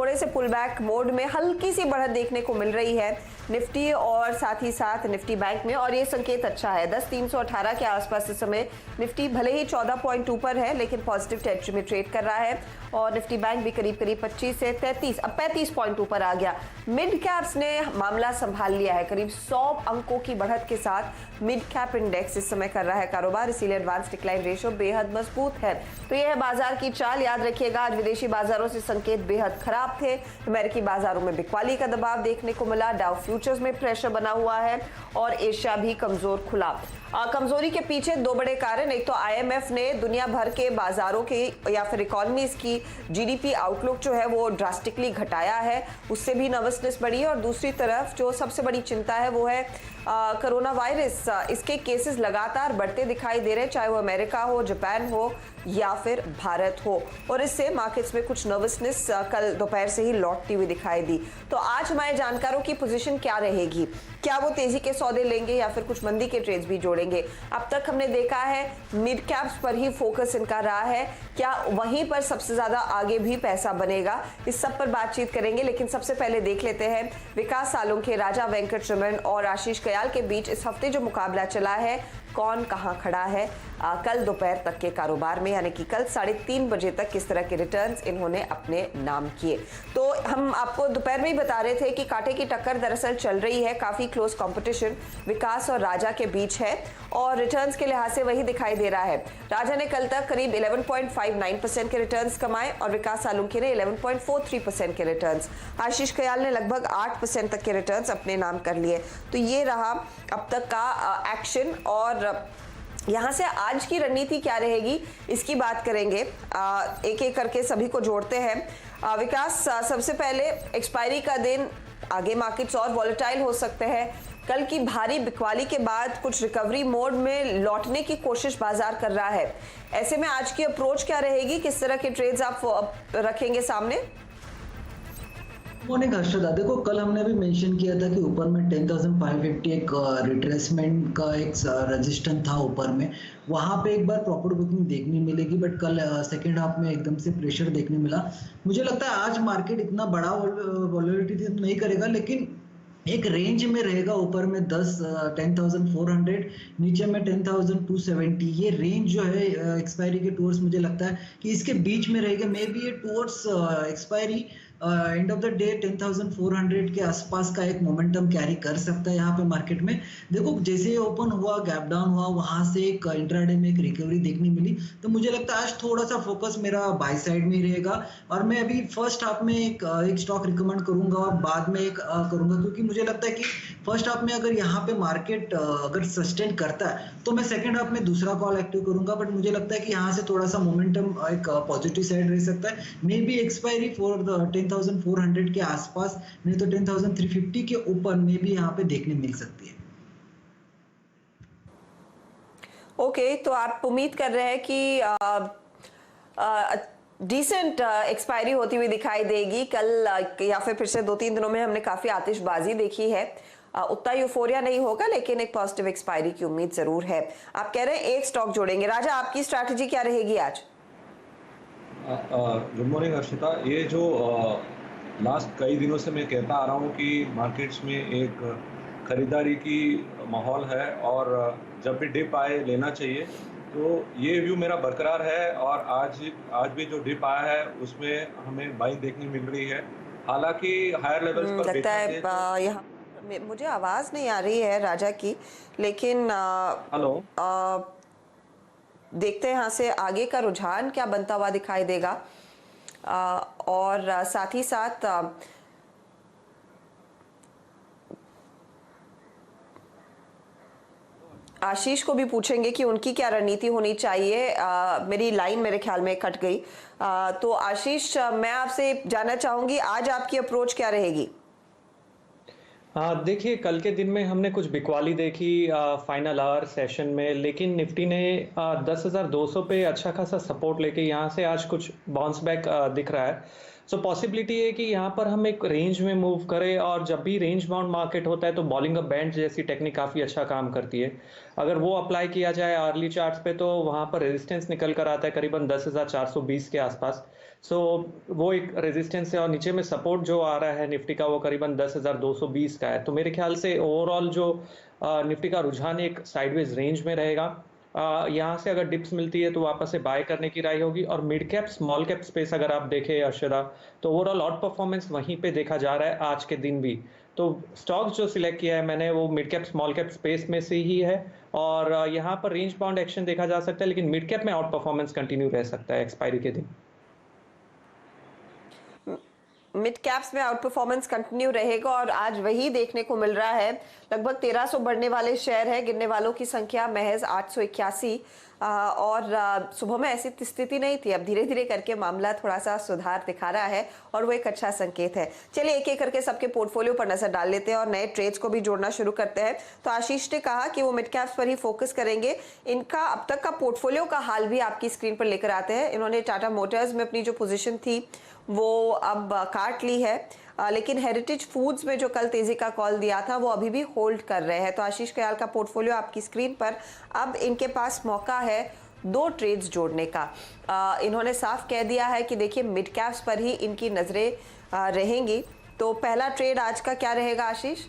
थोड़े से pull back mode में हल्की सी बढ़त देखने को मिल रही है निफ्टी और साथ ही साथ निफ्टी बैंक में, और ये संकेत अच्छा है। 10,318 के आसपास इस समय निफ्टी भले ही 14 पॉइंट ऊपर है लेकिन पॉजिटिव टेरिटरी में ट्रेड कर रहा है, और निफ्टी बैंक भी करीब करीब 25 से 33 अब 35 पॉइंट ऊपर आ गया। मिड कैप्स ने मामला संभाल लिया है, करीब 100 अंकों की बढ़त के साथ मिड कैप इंडेक्स इस समय कर रहा है कारोबार, इसीलिए एडवांस डिक्लाइन रेशियो बेहद मजबूत है। तो यह है बाजार की चाल। याद रखिएगा आज विदेशी बाजारों से संकेत बेहद खराब थे। अमेरिकी बाजारों में बिकवाली का दबाव देखने को मिला, डाउ फ्यूचर्स में प्रेशर बना हुआ है और एशिया भी कमजोर खुला। कमजोरी के पीछे दो बड़े कारण, एक तो आईएमएफ ने दुनिया भर के बाजारों की या फिर इकोनॉमीज की जीडीपी आउटलुक जो है वो ड्रास्टिकली घटाया है, उससे भी नर्वसनेस बढ़ी है, और दूसरी तरफ जो सबसे बड़ी चिंता है वो है कोरोना वायरस। इसके केसेस लगातार बढ़ते दिखाई दे रहे हैं, चाहे वो अमेरिका हो, जापान हो या फिर भारत हो, और इससे मार्केट्स में कुछ नर्वसनेस कल दोपहर से ही लौटती हुई दिखाई दी। तो आज हमारे जानकारों की पोजीशन क्या रहेगी, क्या वो तेजी के सौदे लेंगे या फिर कुछ मंदी के ट्रेड्स भी जोड़ेंगे? अब तक हमने देखा है मिड कैप्स पर ही फोकस इनका रहा है, क्या वहीं पर सबसे ज्यादा आगे भी पैसा बनेगा? इस सब पर बातचीत करेंगे, लेकिन सबसे पहले देख लेते हैं विकास सालुंखे, राजा वेंकटरमण और आशीष कयाल के बीच इस हफ्ते जो मुकाबला चला है, कौन कहां खड़ा है कल दोपहर तक के कारोबार में, यानी कि कल 3:30 बजे तक किस तरह के रिटर्न्स इन्होंने अपने नाम किए। तो हम आपको दोपहर में ही बता रहे थे कि कांटे की टक्कर दरअसल चल रही है, काफी क्लोज कंपटीशन विकास और राजा के बीच है, और रिटर्न्स के लिहाज से वही दिखाई दे रहा है। राजा ने कल तक करीब 11.59% के रिटर्न्स कमाए और विकास सालुंखे ने 11.43% के रिटर्न्स, आशीष कयाल ने लगभग 8% तक के रिटर्न्स अपने नाम कर लिए। तो ये रहा अब तक का एक्शन, और यहाँ से आज की रणनीति क्या रहेगी इसकी बात करेंगे। एक एक करके सभी को जोड़ते हैं। विकास, सबसे पहले एक्सपायरी का दिन, आगे मार्केट्स और वॉलेटाइल हो सकते हैं, कल की भारी बिकवाली के बाद कुछ रिकवरी मोड में लौटने की कोशिश बाजार कर रहा है, ऐसे में आज की अप्रोच क्या रहेगी, किस तरह के ट्रेड्स आप रखेंगे सामने? मॉर्निंग हर्षदा, देखो कल हमने भी मेंशन किया था कि ऊपर में 10,550 एक रिट्रेसमेंट का एक रजिस्टेंस था ऊपर में, वहां पे एक बार प्रॉपर बुकिंग देखने मिलेगी, बट कल सेकेंड हाफ में एकदम से प्रेशर देखने मिला। मुझे लगता है आज मार्केट इतना बड़ा वॉलेटिलिटी नहीं करेगा, लेकिन एक रेंज में रहेगा, ऊपर में 10,400, नीचे में 10,270। ये रेंज जो है एक्सपायरी के टूवर्ड्स मुझे लगता है कि इसके बीच में रहेगा, मे बी ये towards expiry end of the day 10,400 के आसपास का एक मोमेंटम कैरी कर सकता है यहाँ पे मार्केट में। देखो जैसे ओपन हुआ, गैप डाउन हुआ, वहां से एक इंट्राडे में एक रिकवरी देखने मिली, तो मुझे लगता है आज थोड़ा सा फोकस मेरा बाय साइड में ही रहेगा, और मैं अभी फर्स्ट हाफ में एक स्टॉक रिकमेंड करूंगा और बाद में एक करूंगा, क्योंकि मुझे लगता है कि फर्स्ट हाफ में अगर यहाँ पे मार्केट अगर सस्टेन करता है तो मैं सेकेंड हाफ में दूसरा कॉल एक्टिव करूंगा, बट मुझे लगता है कि यहाँ से थोड़ा सा मोमेंटम एक पॉजिटिव साइड रह सकता है। मे बी एक्सपायरी फॉर 10,400 के आसपास, नहीं तो 10,350 के ऊपर में भी यहाँ पे देखने मिल सकती है। ओके, तो आप उम्मीद कर रहे हैं कि डिसेंट एक्सपायरी होती हुई दिखाई देगी कल, या फिर से 2-3 दिनों में हमने काफी आतिशबाजी देखी है, उतना यूफोरिया नहीं होगा, लेकिन एक पॉजिटिव एक्सपायरी की उम्मीद जरूर है। आप कह रहे हैं एक स्टॉक जोड़ेंगे। राजा, आपकी स्ट्रैटेजी क्या रहेगी आज? गुड मॉर्निंग हर्षिता, ये जो लास्ट कई दिनों से मैं कहता आ रहा हूँ कि मार्केट्स में एक खरीदारी की माहौल है और जब भी डिप आए लेना चाहिए, तो ये व्यू मेरा बरकरार है, और आज भी जो डिप आया है उसमें हमें बाइंग देखने मिल रही है। हालांकि हायर लेवल्स पर लगता है यहाँ मुझे आवाज नहीं आ रही है राजा की, लेकिन हेलो, देखते हैं यहाँ से आगे का रुझान क्या बनता हुआ दिखाई देगा। और साथ ही साथ आशीष को भी पूछेंगे कि उनकी क्या रणनीति होनी चाहिए। मेरी लाइन मेरे ख्याल में कट गई, तो आशीष मैं आपसे जानना चाहूंगी आज आपकी अप्रोच क्या रहेगी? देखिए कल के दिन में हमने कुछ बिकवाली देखी फाइनल आवर सेशन में, लेकिन निफ्टी ने 10,200 पे अच्छा खासा सपोर्ट लेके यहाँ से आज कुछ बाउंस बैक दिख रहा है। सो पॉसिबिलिटी है कि यहाँ पर हम एक रेंज में मूव करें, और जब भी रेंज बाउंड मार्केट होता है तो बॉलिंग अप बैंड जैसी टेक्निक काफ़ी अच्छा काम करती है। अगर वो अप्लाई किया जाए अर्ली चार्ट्स पे तो वहाँ पर रेजिस्टेंस निकल कर आता है करीबन 10,420 के आसपास। सो वो एक रेजिस्टेंस है और नीचे में सपोर्ट जो आ रहा है निफ्टी का वो करीबन 10,220 का है। तो मेरे ख्याल से ओवरऑल जो निफ्टी का रुझान एक साइडवेज रेंज में रहेगा। यहाँ से अगर डिप्स मिलती है तो वापस से बाय करने की राय होगी। और mid cap small cap space अगर आप देखें अर्शदा, तो ओवरऑल आउट परफॉर्मेंस वहीं पे देखा जा रहा है आज के दिन भी। तो स्टॉक्स जो सिलेक्ट किया है मैंने वो mid cap small cap space में से ही है और यहाँ पर रेंज बाउंड एक्शन देखा जा सकता है, लेकिन मिड कैप में आउट परफॉर्मेंस कंटिन्यू रह सकता है एक्सपायरी के दिन। मिड कैप्स में आउट परफॉर्मेंस कंटिन्यू रहेगा और आज वही देखने को मिल रहा है। लगभग 1300 बढ़ने वाले शेयर है, गिरने वालों की संख्या महज 881 और सुबह में ऐसी स्थिति नहीं थी। अब धीरे धीरे करके मामला थोड़ा सा सुधार दिखा रहा है और वो एक अच्छा संकेत है। चलिए एक एक करके सबके पोर्टफोलियो पर नजर डाल लेते हैं और नए ट्रेड्स को भी जोड़ना शुरू करते हैं। तो आशीष ने कहा कि वो मिड कैप्स पर ही फोकस करेंगे। इनका अब तक का पोर्टफोलियो का हाल भी आपकी स्क्रीन पर लेकर आते हैं। इन्होंने टाटा मोटर्स में अपनी जो पोजीशन थी वो अब काट ली है, लेकिन हेरिटेज फूड्स में जो कल तेजी का कॉल दिया था वो अभी भी होल्ड कर रहे हैं। तो आशीष कयाल का पोर्टफोलियो आपकी स्क्रीन पर। अब इनके पास मौका है 2 ट्रेड्स जोड़ने का। इन्होंने साफ कह दिया है कि देखिए मिड कैप्स पर ही इनकी नजरें रहेंगी। तो पहला ट्रेड आज का क्या रहेगा आशीष?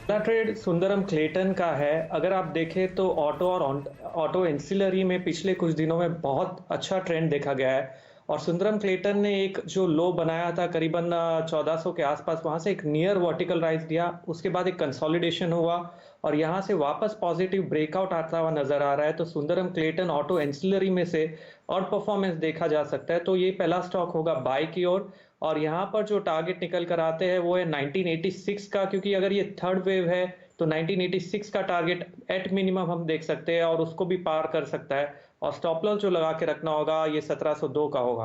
पहला ट्रेड सुंदरम क्लेटन का है। अगर आप देखें तो ऑटो और ऑटो एंसिलरी में पिछले कुछ दिनों में बहुत अच्छा ट्रेंड देखा गया है और सुंदरम क्लेटन ने एक जो लो बनाया था करीबन 1400 के आसपास, वहां से एक नियर वर्टिकल राइज दिया, उसके बाद एक कंसोलिडेशन हुआ और यहां से वापस पॉजिटिव ब्रेकआउट आता हुआ नजर आ रहा है। तो सुंदरम क्लेटन ऑटो एंसिलरी में से आउट परफॉर्मेंस देखा जा सकता है। तो ये पहला स्टॉक होगा बाय की ओर और यहाँ पर जो टारगेट निकल कर आते हैं वो है 1986 का, क्योंकि अगर ये थर्ड वेव है तो 1986 का टारगेट एट मिनिमम हम देख सकते हैं और उसको भी पार कर सकता है। और स्टॉप लॉस जो लगा के रखना होगा ये 1702 का होगा।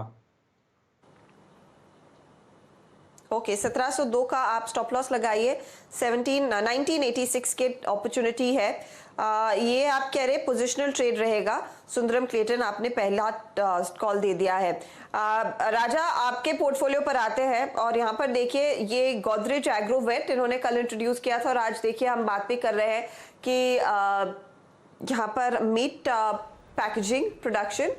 ओके, 1702 का आप स्टॉप लॉस लगाइए। 1986 के अपॉर्चुनिटी है। ये आप कह रहे पोजिशनल ट्रेड रहेगा। सुंदरम क्लेटन आपने पहला कॉल दे दिया है। राजा आपके पोर्टफोलियो पर आते हैं और यहाँ पर देखिए ये गोदरेज एग्रोवेट इन्होंने कल इंट्रोड्यूस किया था और आज देखिए हम बात भी कर रहे हैं कि यहाँ पर meat packaging, production,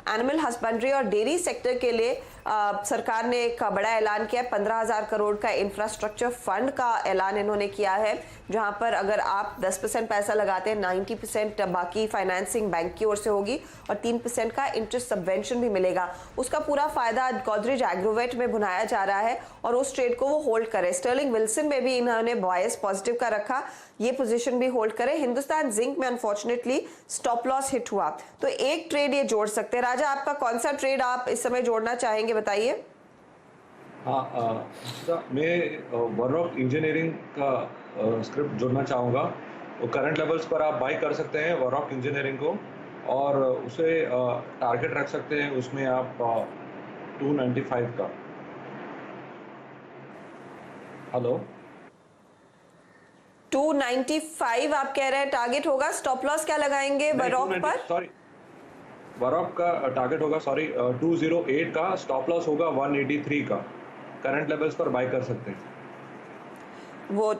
animal husbandry और डेयरी सेक्टर के लिए सरकार ने एक बड़ा ऐलान किया है। 15,000 करोड़ का इंफ्रास्ट्रक्चर फंड का ऐलान इन्होंने किया है, जहां पर अगर आप 10% पैसा लगाते हैं 90% बाकी फाइनेंसिंग बैंक की ओर से होगी और 3% का इंटरेस्ट सबवेंशन भी मिलेगा। उसका पूरा फायदा गोदरेज एग्रोवेट में भुनाया जा रहा है और उस ट्रेड को वो होल्ड करे। स्टर्लिंग विल्सन में भी इन्होंने बॉयस पॉजिटिव का रखा, ये पोजीशन भी होल्ड करे। हिंदुस्तान जिंक में अनफॉर्चुनेटली स्टॉप लॉस हिट हुआ, तो एक ट्रेड ये जोड़ सकते हैं। राजा आपका कौन सा ट्रेड आप इस समय जोड़ना चाहेंगे, बताइए। हाँ, मैं वर्रॉक इंजीनियरिंग का स्क्रिप्ट जोड़ना चाहूँगा। वो करंट लेवल्स पर आप बाई कर सकते हैं वर्रॉक इंजीनियरिंग को और उसे टारगेट रख सकते हैं उसमें आप 295 का। हेलो, 295 आप कह रहे हैं टारगेट होगा। स्टॉप लॉस क्या लगाएंगे वर्रॉक पर? सॉरी, वर्रॉक का टारगेट होगा 208 का, स्टॉप लॉस होगा 183 का। करंट लेवल्स पर बाय कर सकते हैं। वो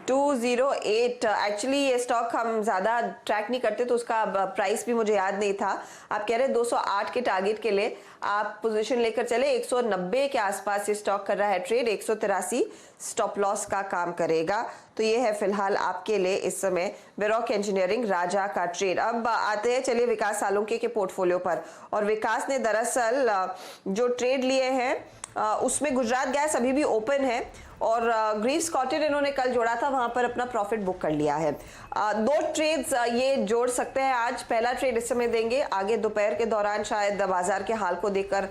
208 एक्चुअली ये स्टॉक हम ज़्यादा ट्रैक नहीं करते तो उसका प्राइस भी मुझे याद नहीं था। आप कह रहे हैं 208 के टारगेट के लिए आप पोजीशन लेकर चले। 190 के आसपास ये स्टॉक कर रहा है ट्रेड, 183 स्टॉप लॉस का काम करेगा। तो ये है फिलहाल आपके लिए इस समय वर्रॉक इंजीनियरिंग राजा का ट्रेड। अब आते हैं चलिए विकास सालुंके के पोर्टफोलियो पर। और विकास ने दरअसल जो ट्रेड लिए हैं उसमें गुजरात गैस अभी भी ओपन है और ग्रीव्स कॉटन इन्होंने कल जोड़ा था, वहां पर अपना प्रॉफिट बुक कर लिया है। 2 ट्रेड्स ये जोड़ सकते हैं आज। पहला ट्रेड इस समय देंगे, आगे दोपहर के दौरान शायद बाजार के हाल को देखकर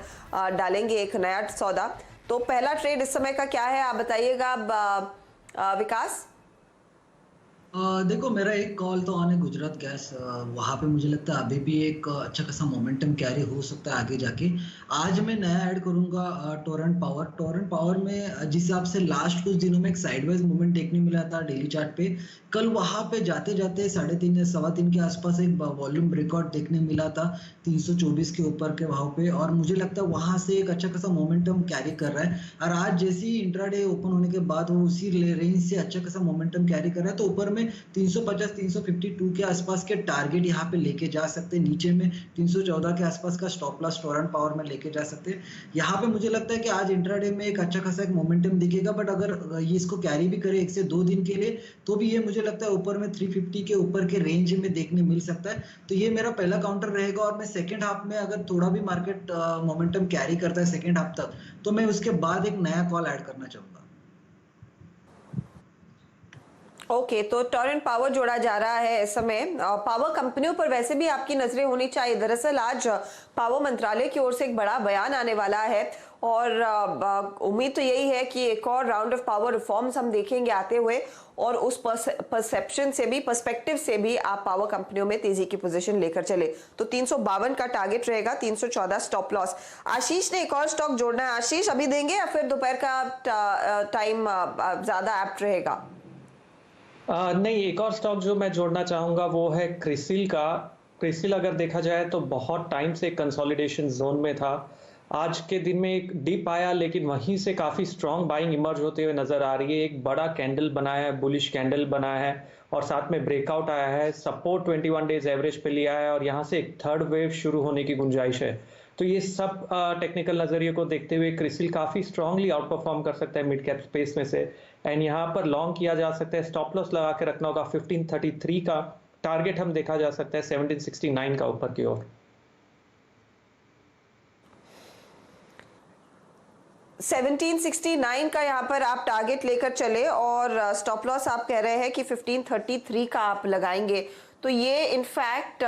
डालेंगे एक नया सौदा। तो पहला ट्रेड इस समय का क्या है आप बताइएगा विकास। देखो मेरा एक कॉल तो ऑन है गुजरात गैस। वहाँ पे मुझे लगता है अभी भी एक अच्छा खासा मोमेंटम कैरी हो सकता है आगे जाके। आज मैं नया ऐड करूंगा टोरेंट पावर। टोरेंट पावर में जिस हिसाब से लास्ट कुछ दिनों में एक साइडवाइज मूवमेंट देखने मिला था डेली चार्ट पे, कल वहाँ पे जाते जाते 3.5 या 3.25 के आसपास एक वॉल्यूम ब्रेकआउट देखने मिला था 324 के ऊपर के भाव पे, और मुझे लगता है वहां से एक अच्छा खासा मोमेंटम कैरी कर रहा है। और आज जैसे ही इंट्राडे ओपन होने के बाद वो उसी रेंज से अच्छा खासा मोमेंटम कैरी कर रहा है। तो ऊपर में में 350 352 के आसपास के टारगेट यहाँ पे लेके जा सकते हैं, नीचे में 314 के आसपास का स्टॉप लॉस टोरेंट पावर में लेके जा सकते हैं। यहाँ पे मुझे लगता है कि आज इंट्राडे में एक अच्छा खासा एक मोमेंटम दिखेगा, बट अगर ये इसको कैरी भी करे 1 से 2 दिन के लिए तो भी ये मुझे लगता है ऊपर में 350 के ऊपर के रेंज में देखने मिल सकता है। तो ये मेरा पहला काउंटर रहेगा और मैं सेकेंड हाफ में अगर थोड़ा भी मार्केट मोमेंटम कैरी करता है सेकेंड हाफ तक तो मैं उसके बाद एक नया कॉल ऐड करना चाहूंगा। ओके, तो टोरेंट पावर जोड़ा जा रहा है इस समय। पावर कंपनियों पर वैसे भी आपकी नजरें होनी चाहिए। दरअसल आज पावर मंत्रालय की ओर से एक बड़ा बयान आने वाला है और उम्मीद तो यही है कि एक और राउंड ऑफ पावर रिफॉर्म्स हम देखेंगे आते हुए और उस परसेप्शन से भी, पर्सपेक्टिव से भी आप पावर कंपनियों में तेजी की पोजीशन लेकर चले। तो 352 का टारगेट रहेगा, 314 स्टॉप लॉस। आशीष ने एक और स्टॉक जोड़ना है। आशीष अभी देंगे या फिर दोपहर का टाइम ज्यादा एप्ट रहेगा? नहीं, एक और स्टॉक जो मैं जोड़ना चाहूंगा वो है क्रिसिल का। क्रिसिल अगर देखा जाए तो बहुत टाइम से कंसोलिडेशन जोन में था। आज के दिन में एक डिप आया लेकिन वहीं से काफ़ी स्ट्रॉन्ग बाइंग इमर्ज होते हुए नजर आ रही है। एक बड़ा कैंडल बनाया है, बुलिश कैंडल बनाया है और साथ में ब्रेकआउट आया है। सपोर्ट 21 डेज एवरेज पे लिया है और यहाँ से एक थर्ड वेव शुरू होने की गुंजाइश है। तो ये सब टेक्निकल नजरिए को देखते हुए क्रिसिल काफ़ी स्ट्रांगली आउट परफॉर्म कर सकता है मिड कैप स्पेस में से। एंड यहाँ पर लॉन्ग किया जा सकता है। स्टॉप लॉस लगा के रखना होगा 1533 का। टारगेट हम देखा जा सकता है 1769 का ऊपर की ओर। 1769 का यहाँ पर आप टारगेट लेकर चले और स्टॉप लॉस आप कह रहे हैं कि 1533 का आप लगाएंगे। तो ये इनफैक्ट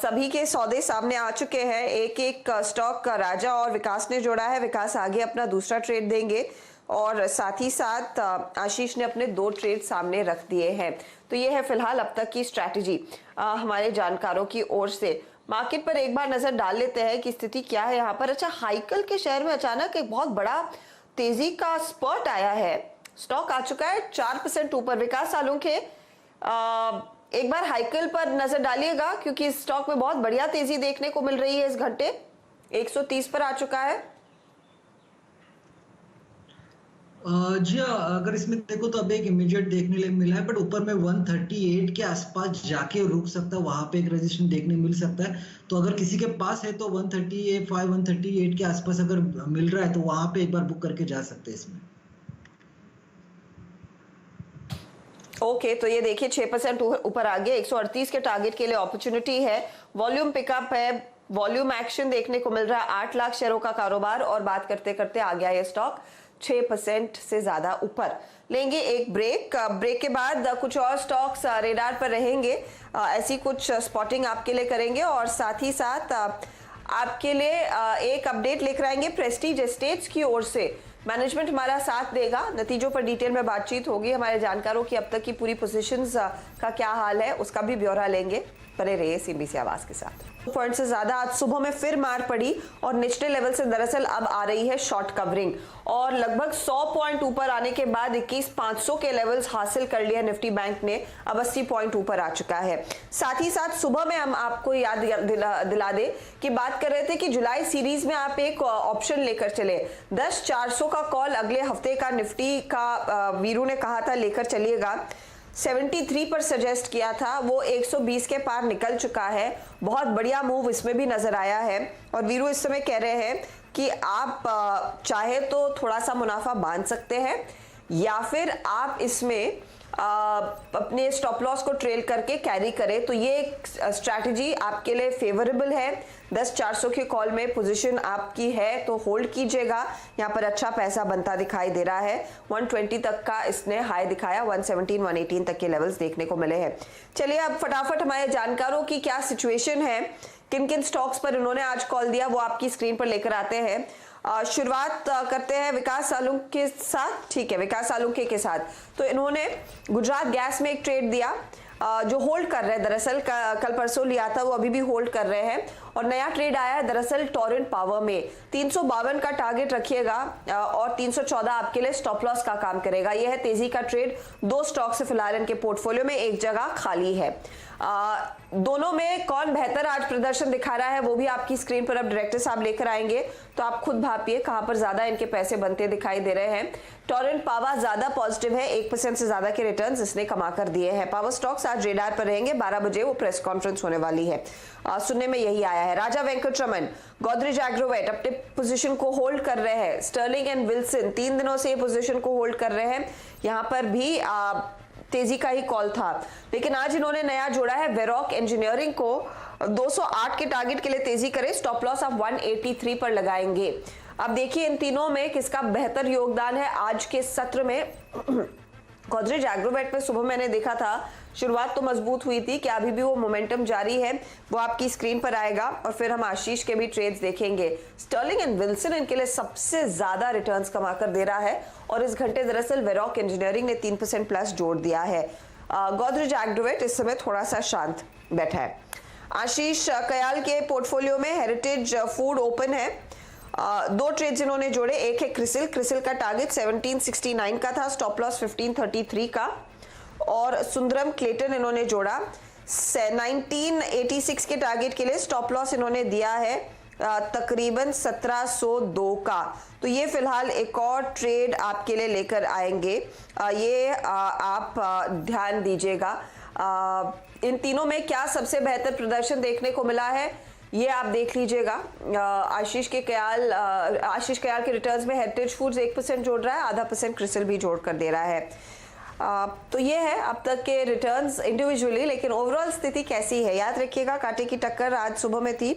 सभी के सौदे सामने आ चुके हैं। एक एक स्टॉक राजा और विकास ने जोड़ा है। विकास आगे अपना दूसरा ट्रेड देंगे और साथ ही साथ आशीष ने अपने 2 ट्रेड सामने रख दिए हैं। तो ये है फिलहाल अब तक की स्ट्रैटेजी हमारे जानकारों की ओर से। मार्केट पर एक बार नजर डाल लेते हैं कि स्थिति क्या है यहाँ पर। अच्छा, हाइकल के शेयर में अचानक एक बहुत बड़ा तेजी का स्पर्ट आया है। स्टॉक आ चुका है 4% ऊपर। विकास सालुंखे, एक बार हाइकल पर नजर डालिएगा क्योंकि इस स्टॉक में बहुत बढ़िया तेजी देखने को मिल रही है। इस घंटे 130 पर आ चुका है। जी हाँ, अगर इसमें देखो तो अब एक इमीडिएट देखने लिए मिला है, बट ऊपर में 138 के आसपास जाके रुक सकता है, वहां पे एक रेजिस्टेंस देखने मिल सकता है। तो अगर किसी के पास है तो 138 138 के आसपास अगर मिल रहा है तो वहां पे एक बार बुक करके जा सकते हैं इसमें। ओके, तो ये देखिए 6% ऊपर आ गया। 138 के टारगेट के लिए अपॉर्चुनिटी है। वॉल्यूम पिकअप है, वॉल्यूम एक्शन देखने को मिल रहा है। 8 लाख शेयरों का कारोबार और बात करते करते आ गया ये स्टॉक 6% से ज्यादा ऊपर। लेंगे एक ब्रेक। ब्रेक के बाद कुछ और स्टॉक्स रेडार पर रहेंगे। ऐसी कुछ स्पॉटिंग आपके लिए करेंगे और साथ ही साथ आपके लिए एक अपडेट लेकर आएंगे प्रेस्टीज एस्टेट्स की ओर से। मैनेजमेंट हमारा साथ देगा, नतीजों पर डिटेल में बातचीत होगी। हमारे जानकारों की अब तक की पूरी पोजीशंस का क्या हाल है उसका भी ब्यौरा लेंगे। बने रहिए सीबीसी आवाज के साथ। पॉइंट से ज्यादा आज सुबह में फिर मार पड़ी और निचले लेवल से दरअसल अब आ रही है शॉर्ट कवरिंग और लगभग 100 पॉइंट ऊपर आने के बाद 21,500 के लेवल्स हासिल कर लिया निफ्टी बैंक ने। अब 80 पॉइंट ऊपर आ चुका है। साथ ही साथ सुबह में हम आपको याद दिला दे कि बात कर रहे थे कि जुलाई सीरीज में आप एक ऑप्शन लेकर चले। 10,400 का कॉल अगले हफ्ते का निफ्टी का वीरू ने कहा था लेकर चलिएगा। 73 पर सजेस्ट किया था, वो 120 के पार निकल चुका है। बहुत बढ़िया मूव इसमें भी नजर आया है और वीरू इस समय कह रहे हैं कि आप चाहे तो थोड़ा सा मुनाफा बांध सकते हैं या फिर आप इसमें अपने स्टॉप लॉस को ट्रेल करके कैरी करें। तो ये एक स्ट्रैटेजी आपके लिए फेवरेबल है। 10,400 के कॉल में पोजीशन आपकी है तो होल्ड कीजिएगा। यहाँ पर अच्छा पैसा बनता दिखाई दे रहा है। 120 तक का इसने हाई दिखाया, 117 118 तक के लेवल्स देखने को मिले हैं। चलिए अब फटाफट हमारे जानकारों की क्या सिचुएशन है, किन किन स्टॉक्स पर इन्होंने आज कॉल दिया वो आपकी स्क्रीन पर लेकर आते हैं। शुरुआत करते हैं विकास सालुंखे के साथ। ठीक है, विकास सालुंखे के साथ। तो इन्होंने गुजरात गैस में एक ट्रेड दिया जो होल्ड कर रहे हैं। दरअसल कल परसों लिया था, वो अभी भी होल्ड कर रहे हैं। और नया ट्रेड आया है दरअसल टोरेंट पावर में। 352 का टारगेट रखिएगा और 314 आपके लिए स्टॉप लॉस का काम करेगा। यह है तेजी का ट्रेड। 2 स्टॉक से फिलहाल इनके पोर्टफोलियो में, एक जगह खाली है। दोनों में कौन बेहतर आज प्रदर्शन दिखा रहा है वो भी आपकी स्क्रीन पर अब डायरेक्टर साहब लेकर आएंगे, तो आप खुद भापिए कहां पर ज्यादा इनके पैसे बनते दिखाई दे रहे हैं। टोरेंट पावर ज्यादा पॉजिटिव है, 1% से ज्यादा के रिटर्न्स इसने कमा कर दिए हैं। पावर स्टॉक्स आज रेडार पर रहेंगे, 12 बजे वो प्रेस कॉन्फ्रेंस होने वाली है। सुनने में यही आया है। राजा वेंकटरमन, गोदरेज एग्रोवेट अपने पोजीशन को होल्ड कर रहे हैं। स्टर्लिंग एंड विल्सन 3 दिनों से ये पोजीशन को होल्ड कर रहे हैं। यहां पर भी तेजी का ही कॉल था, लेकिन आज इन्होंने नया जोड़ा है वेरॉक इंजीनियरिंग को 208 के टारगेट के लिए तेजी करे, स्टॉप लॉस आप 183 पर लगाएंगे। अब देखिए इन तीनों में किसका बेहतर योगदान है आज के सत्र में। गोदरेज एग्रोवेट में सुबह मैंने देखा था शुरुआत तो मजबूत हुई थी, कि अभी भी वो मोमेंटम जारी है, वो आपकी स्क्रीन पर आएगा और फिर हम आशीष के भी ट्रेड्स देखेंगे। स्टर्लिंग एंड विल्सन इनके लिए सबसे ज्यादा रिटर्न्स कमा कर दे रहा है और इस घंटे दरअसल वेरॉक इंजीनियरिंग ने 3% प्लस जोड़ दिया है। गोदरेज एग्रोवेट इस समय थोड़ा सा शांत बैठा है। आशीष कयाल के पोर्टफोलियो में हेरिटेज फूड ओपन है, 2 ट्रेड्स इन्होंने जोड़े। एक है क्रिसिल का टारगेट 1769 का था, स्टॉप लॉस 1533 का। और सुंदरम क्लेटन इन्होंने जोड़ा 1986 के टारगेट के लिए, स्टॉप लॉस इन्होंने दिया है तकरीबन 1702 का। तो ये फिलहाल एक और ट्रेड आपके लिए लेकर आएंगे, ये आप ध्यान दीजिएगा। इन तीनों में क्या सबसे बेहतर प्रदर्शन देखने को मिला है ये आप देख लीजिएगा। आशीष कयाल के रिटर्न्स में हेरिटेज फूड्स 1% जोड़ रहा है, आधा % क्रिसिल भी जोड़ कर दे रहा है। तो ये है अब तक के रिटर्न्स इंडिविजुअली, लेकिन ओवरऑल स्थिति कैसी है याद रखिएगा। कांटे की टक्कर आज सुबह में थी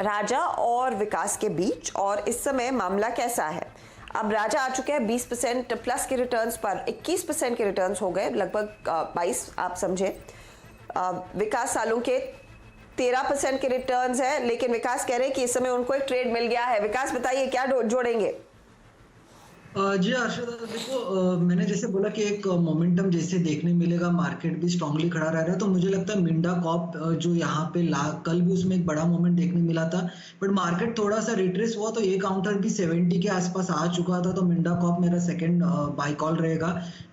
राजा और विकास के बीच, और इस समय मामला कैसा है। अब राजा आ चुके हैं 20% प्लस के रिटर्न्स पर, 21% के रिटर्न्स हो गए, लगभग 22 आप समझे। विकास सालों के 13% के रिटर्न्स है, लेकिन विकास कह रहे हैं कि इस समय उनको एक ट्रेड मिल गया है। विकास बताइए क्या जोड़ेंगे। जी हर्षद, देखो मैंने जैसे बोला कि एक मोमेंटम जैसे देखने मिलेगा, मार्केट भी स्ट्रांगली खड़ा रह रहा है, तो मुझे लगता है मिंडा कॉप जो यहाँ पे कल भी उसमें एक बड़ा मोमेंट देखने मिला था, बट मार्केट थोड़ा सा रिट्रेस हुआ, तो ये काउंटर भी 70 के आसपास आ चुका था, तो मिंडा कॉप मेरा सेकंड बाय कॉल रहेगा।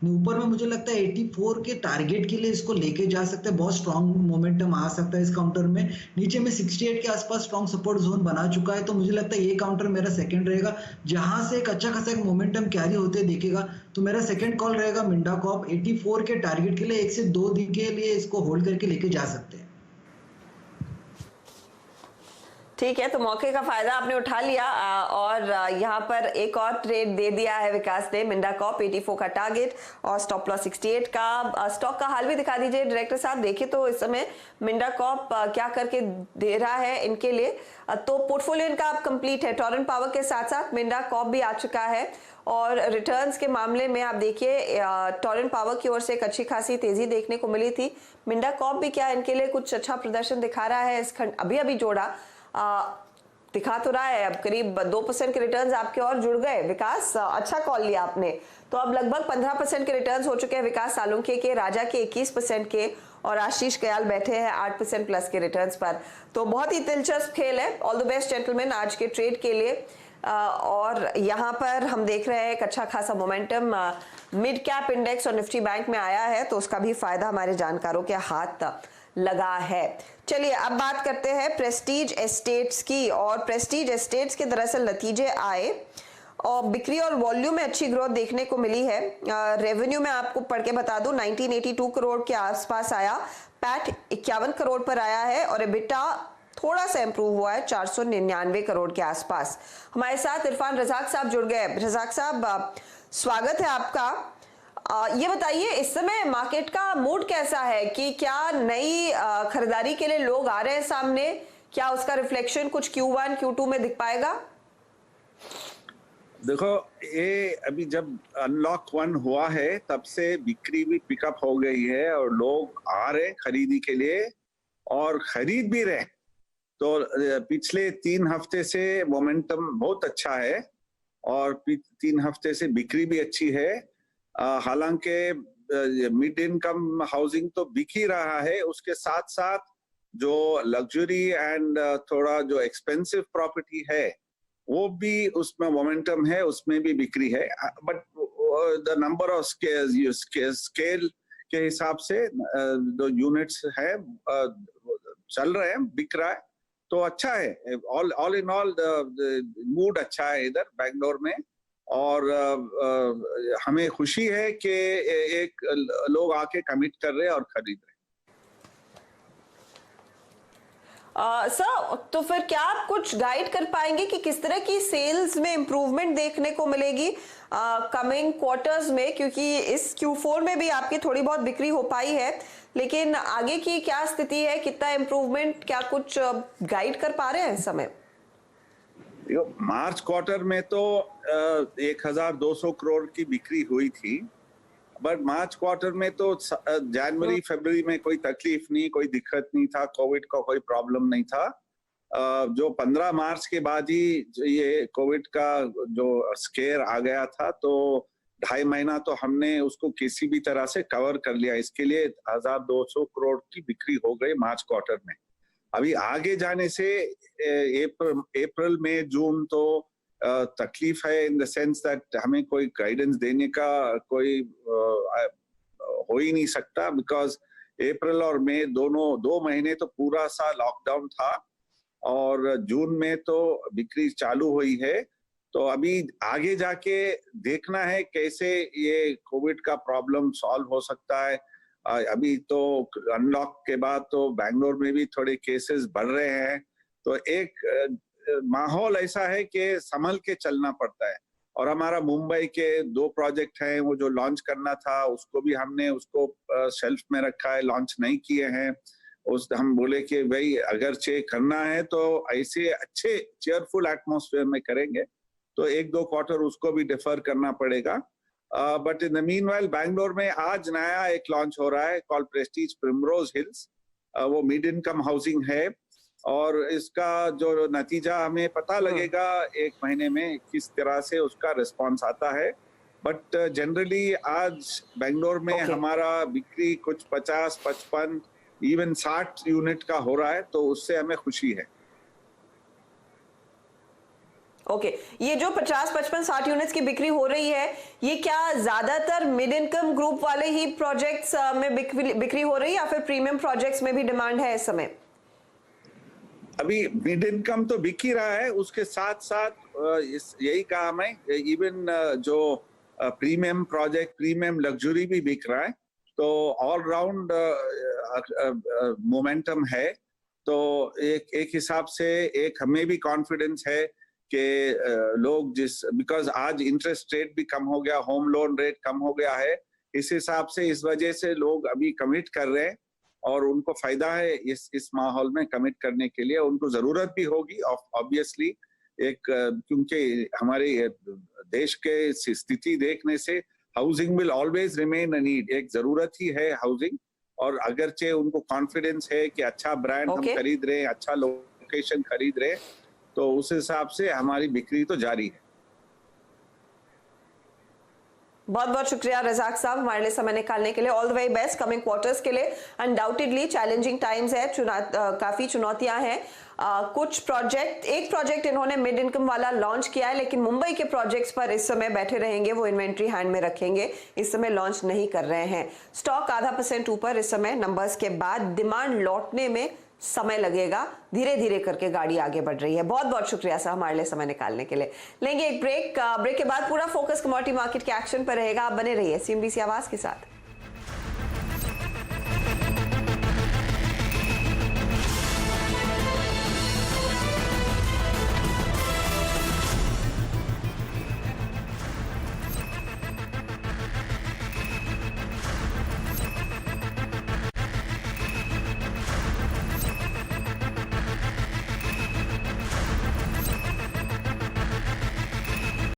ऊपर में मुझे लगता है 84 के टारगेट के लिए इसको लेके जा सकते हैं, बहुत स्ट्रॉन्ग मोमेंटम आ सकता है इस काउंटर में। नीचे में 68 के आसपास स्ट्रॉन्ग सपोर्ट जोन बना चुका है, तो मुझे लगता है ये काउंटर मेरा सेकंड रहेगा, जहां से एक अच्छा खासा एक मोमेंटम कैरी होते देखेगा। तो मेरा सेकंड कॉल रहेगा मिंडा कॉप 84 के टारगेट के लिए, 1 से 2 दिन के लिए इसको होल्ड करके लेके जा सकते हैं। ठीक है, तो मौके का फायदा आपने उठा लिया और यहाँ पर एक और ट्रेड दे दिया है विकास ने। मिंडा कॉप 84 का टारगेट और स्टॉप लॉस 68 का। स्टॉक का हाल भी दिखा दीजिए डायरेक्टर साहब, देखिए तो इस समय मिंडा कॉप क्या करके दे रहा है इनके लिए। तो पोर्टफोलियो इनका अब कंप्लीट है, टोरेंट पावर के साथ साथ मिंडा कॉप भी आ चुका है। और रिटर्न्स के मामले में आप देखिए टोरेंट पावर की ओर से एक अच्छी खासी तेजी देखने को मिली थी। मिंडा कॉप भी क्या इनके लिए कुछ अच्छा प्रदर्शन दिखा रहा है। इस खंड अभी जोड़ा दिखा तो रहा है, अब करीब 2% के रिटर्न्स आपके और जुड़ गए। विकास अच्छा कॉल लिया आपने, तो अब लगभग 15% के रिटर्न्स हो चुके हैं विकास सालुंखे के, राजा के 21% के, और आशीष कयाल बैठे हैं 8% प्लस के रिटर्न्स पर। तो बहुत ही दिलचस्प खेल है। ऑल द बेस्ट जेंटलमैन आज के ट्रेड के लिए। और यहाँ पर हम देख रहे हैं एक अच्छा खासा मोमेंटम मिड कैप इंडेक्स और निफ्टी बैंक में आया है, तो उसका भी फायदा हमारे जानकारों के हाथ लगा है। चलिए अब बात करते हैं प्रेस्टीज एस्टेट्स की। और प्रेस्टीज एस्टेट्स के दरअसल नतीजे आए और बिक्री और वॉल्यूम में अच्छी ग्रोथ देखने को मिली है। रेवेन्यू में आपको पढ़ के बता दूं 1982 करोड़ के आसपास आया, पैट 51 करोड़ पर आया है, और एबिटा थोड़ा सा इंप्रूव हुआ है 499 करोड़ के आसपास। हमारे साथ इरफान रजाक साहब जुड़ गए। रजाक साहब स्वागत है आपका। ये बताइए इस समय मार्केट का मूड कैसा है, कि क्या नई खरीदारी के लिए लोग आ रहे हैं सामने, क्या उसका रिफ्लेक्शन कुछ Q1 Q2 में दिख पाएगा? देखो ये अभी जब अनलॉक 1 हुआ है तब से बिक्री भी पिकअप हो गई है और लोग आ रहे खरीदी के लिए और खरीद भी रहे। तो पिछले 3 हफ्ते से मोमेंटम बहुत अच्छा है और 3 हफ्ते से बिक्री भी अच्छी है। हालांकि मिड इनकम हाउसिंग तो बिक ही रहा है, उसके साथ साथ जो लग्जरी एंड थोड़ा जो एक्सपेंसिव प्रॉपर्टी है वो भी उसमें मोमेंटम है, उसमें भी बिक्री है। But the number of scale के हिसाब से जो यूनिट्स है चल रहे हैं, बिक रहा है, तो अच्छा है। ऑल इन ऑल मूड अच्छा है इधर बैंगलोर में, और हमें खुशी है कि एक लोग आके कमिट कर रहे हैं और खरीद रहे हैं। सर, तो फिर क्या आप कुछ गाइड कर पाएंगे कि किस तरह की सेल्स में इंप्रूवमेंट देखने को मिलेगी कमिंग क्वार्टर्स में, क्योंकि इस Q4 में भी आपकी थोड़ी बहुत बिक्री हो पाई है, लेकिन आगे की क्या स्थिति है, कितना इंप्रूवमेंट, क्या कुछ गाइड कर पा रहे हैं इस समय? मार्च क्वार्टर में तो 1200 करोड़ की बिक्री हुई थी, बट मार्च क्वार्टर में तो जनवरी फरवरी में कोई तकलीफ नहीं, कोई दिक्कत नहीं था, कोविड का कोई प्रॉब्लम नहीं था। जो 15 मार्च के बाद ही ये कोविड का जो स्केयर आ गया था, तो 2.5 महीना तो हमने उसको किसी भी तरह से कवर कर लिया। इसके लिए 1200 करोड़ की बिक्री हो गई मार्च क्वार्टर में। अभी आगे जाने से अप्रैल में जून तो तकलीफ है, इन द सेंस दैट हमें कोई गाइडेंस देने का कोई हो ही नहीं सकता, बिकॉज अप्रैल और मई दोनों 2 महीने तो पूरा सा लॉकडाउन था, और जून में तो बिक्री चालू हुई है। तो अभी आगे जाके देखना है कैसे ये कोविड का प्रॉब्लम सॉल्व हो सकता है। अभी तो अनलॉक के बाद तो बैंगलोर में भी थोड़े केसेस बढ़ रहे हैं, तो एक माहौल ऐसा है कि संभल के चलना पड़ता है। और हमारा मुंबई के 2 प्रोजेक्ट हैं, वो जो लॉन्च करना था उसको भी हमने उसको शेल्फ में रखा है, लॉन्च नहीं किए हैं। हम बोले कि भाई अगर करना है तो ऐसे अच्छे चेयरफुल एटमॉस्फेयर में करेंगे, तो 1-2 क्वार्टर उसको भी डिफर करना पड़ेगा। But in the meanwhile Bangalore में आज नया एक लॉन्च हो रहा है कॉल्ड प्रेस्टीज प्रिमरोज हिल्स। वो मिड इनकम हाउसिंग है, और इसका जो नतीजा हमें पता लगेगा 1 महीने में किस तरह से उसका रिस्पांस आता है। बट जनरली आज बेंगलोर में हमारा बिक्री कुछ 50, 55, इवन 60 यूनिट का हो रहा है, तो उससे हमें खुशी है। ओके, ये जो 50, 55, 60 यूनिट्स की बिक्री हो रही है, ये क्या ज्यादातर मिड इनकम ग्रुप वाले ही प्रोजेक्ट्स में बिक्री हो रही है, या फिर प्रीमियम प्रोजेक्ट्स में भी डिमांड है इस समय? अभी मिड इनकम तो बिक ही रहा है, उसके साथ साथ यही काम है, इवन जो प्रीमियम प्रोजेक्ट, प्रीमियम लग्जरी भी बिक रहा है, तो ऑल राउंड मोमेंटम है। तो एक हिसाब से एक हमें भी कॉन्फिडेंस है कि लोग बिकॉज आज इंटरेस्ट रेट भी कम हो गया, होम लोन रेट कम हो गया है, इस हिसाब से इस वजह से लोग अभी कमिट कर रहे हैं, और उनको फायदा है इस माहौल में कमिट करने के लिए। उनको जरूरत भी होगी ऑब्वियसली, क्योंकि हमारे देश के स्थिति देखने से housing will always remain a need, एक जरूरत ही है हाउसिंग। और अगरचे उनको कॉन्फिडेंस है कि अच्छा ब्रांड हम खरीद रहे हैं, अच्छा लोकेशन खरीद रहे हैं, तो उस हिसाब से हमारी बिक्री तो जारी है। बहुत बहुत शुक्रिया रजाक साहब हमारे लिए समय निकालने के लिए। All the very best coming quarters के लिए। अनडाउटेडली चैलेंजिंग टाइम्स है, काफी चुनौतियां हैं। एक प्रोजेक्ट इन्होंने मिड इनकम वाला लॉन्च किया है, लेकिन मुंबई के प्रोजेक्ट्स पर इस समय बैठे रहेंगे, वो इन्वेंट्री हैंड में रखेंगे, इस समय लॉन्च नहीं कर रहे हैं। स्टॉक 0.5% ऊपर इस समय, नंबर्स के बाद डिमांड लौटने में समय लगेगा, धीरे धीरे करके गाड़ी आगे बढ़ रही है। बहुत बहुत शुक्रिया सर हमारे लिए समय निकालने के लिए। लेंगे एक ब्रेक के बाद पूरा फोकस कमोडिटी मार्केट के एक्शन पर रहेगा। आप बने रहिए CNBC आवाज के साथ।